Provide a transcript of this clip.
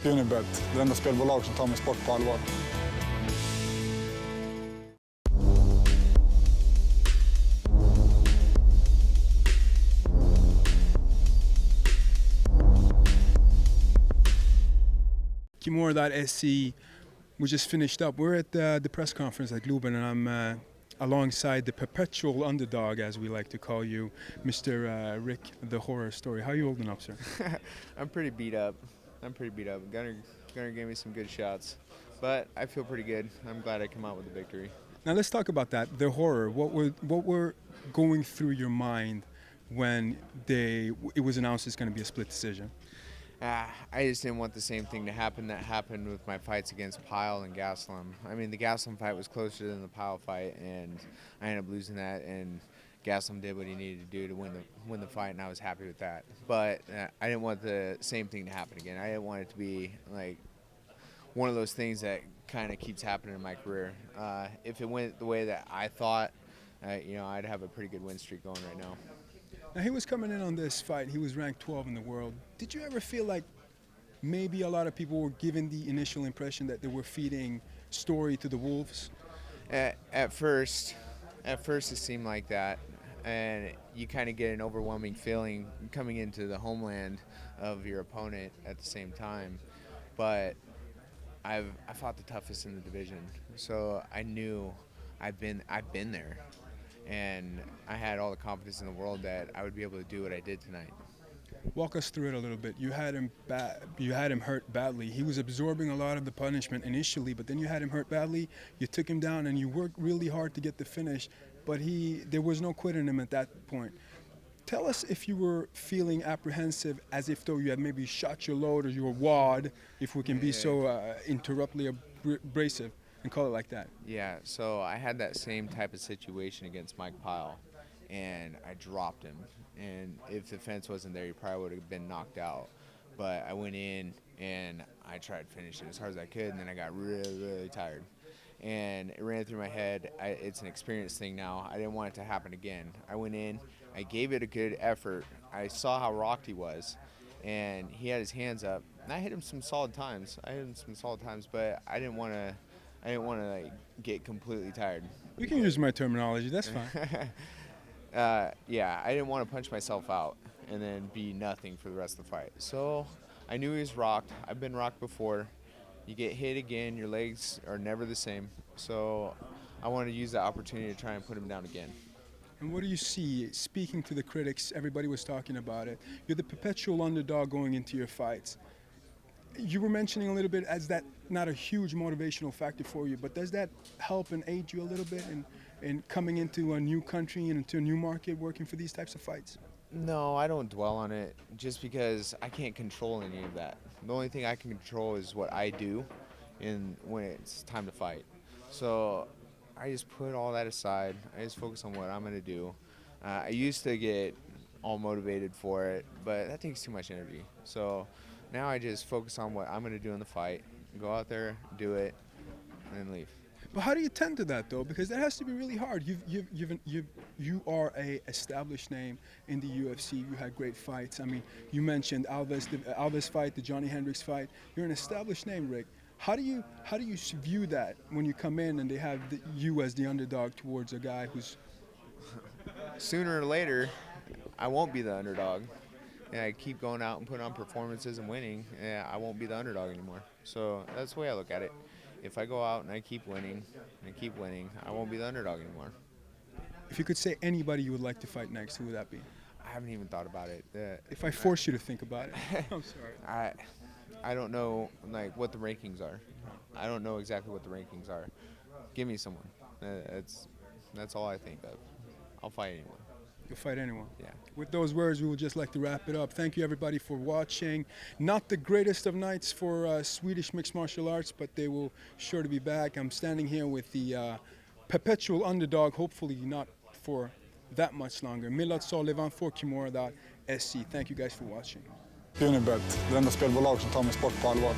Unibet, det enda spelbolag som tar min sport på allvar. Kimura.se, we just finished up. We're at the press conference at Globen, and I'm alongside the perpetual underdog, as we like to call you, Mr. Rick, the horror story. How are you holding up, sir? I'm pretty beat up. Gunnar gave me some good shots, but I feel pretty good. I'm glad I came out with the victory. Now let's talk about that, the horror. What were going through your mind when it was announced it's going to be a split decision? I just didn't want the same thing to happen that happened with my fights against Pyle and Gaslam. I mean, the Gaslam fight was closer than the Pyle fight, and I ended up losing that, and Gaslam did what he needed to do to win the fight, and I was happy with that. But I didn't want the same thing to happen again. I didn't want it to be like one of those things that kind of keeps happening in my career. If it went the way that I thought, I'd have a pretty good win streak going right now. Now, he was coming in on this fight. He was ranked 12 in the world. Did you ever feel like maybe a lot of people were given the initial impression that they were feeding story to the wolves? At first it seemed like that, and you kind of get an overwhelming feeling coming into the homeland of your opponent at the same time. But I fought the toughest in the division, so I knew I've been there. And I had all the confidence in the world that I would be able to do what I did tonight. Walk us through it a little bit. You had him hurt badly. He was absorbing a lot of the punishment initially, but then you had him hurt badly. You took him down, and you worked really hard to get the finish, but there was no quit in him at that point. Tell us if you were feeling apprehensive, as if though you had maybe shot your load or your wad, if we can be so interruptly abrasive and call it like that. Yeah, so I had that same type of situation against Mike Pyle, and I dropped him. And if the fence wasn't there, he probably would have been knocked out. But I went in, and I tried to finish it as hard as I could, and then I got really, really tired. And it ran through my head. It's an experience thing now. I didn't want it to happen again. I went in, I gave it a good effort. I saw how rocked he was, and he had his hands up. And I hit him some solid times. But I didn't want to like get completely tired. You can use my terminology, that's fine. I didn't want to punch myself out and then be nothing for the rest of the fight. So I knew he was rocked. I've been rocked before. You get hit again, your legs are never the same. So I wanted to use that opportunity to try and put him down again. And what do you see? Speaking to the critics, everybody was talking about it. You're the perpetual underdog going into your fights. You were mentioning a little bit as that not a huge motivational factor for you, but does that help and aid you a little bit in coming into a new country and into a new market working for these types of fights? No, I don't dwell on it just because I can't control any of that. The only thing I can control is what I do when it's time to fight. So I just put all that aside. I just focus on what I'm going to do. I used to get all motivated for it, but that takes too much energy. So now I just focus on what I'm going to do in the fight, go out there, do it, and then leave. But how do you tend to that though? Because that has to be really hard. You are a established name in the UFC. You had great fights. I mean, you mentioned Alves fight, the Johnny Hendricks fight. You're an established name, Rick. How do you view that when you come in and they have you as the underdog towards a guy who's? Sooner or later, I won't be the underdog. And I keep going out and putting on performances and winning, and I won't be the underdog anymore. So that's the way I look at it. If I go out and I keep winning, I won't be the underdog anymore. If you could say anybody you would like to fight next, who would that be? I haven't even thought about it. If I force you to think about it. I'm sorry. I don't know like what the rankings are. I don't know exactly what the rankings are. Give me someone. That's all I think of. I'll fight anyone. You'll fight anyone. Yeah. With those words, we would just like to wrap it up. Thank you, everybody, for watching. Not the greatest of nights for Swedish mixed martial arts, but they will sure to be back. I'm standing here with the perpetual underdog, hopefully not for that much longer. Milad Sullivan for Kimura.se. Thank you guys for watching. Unibet, det enda spelbolag som tar min sport på allvar.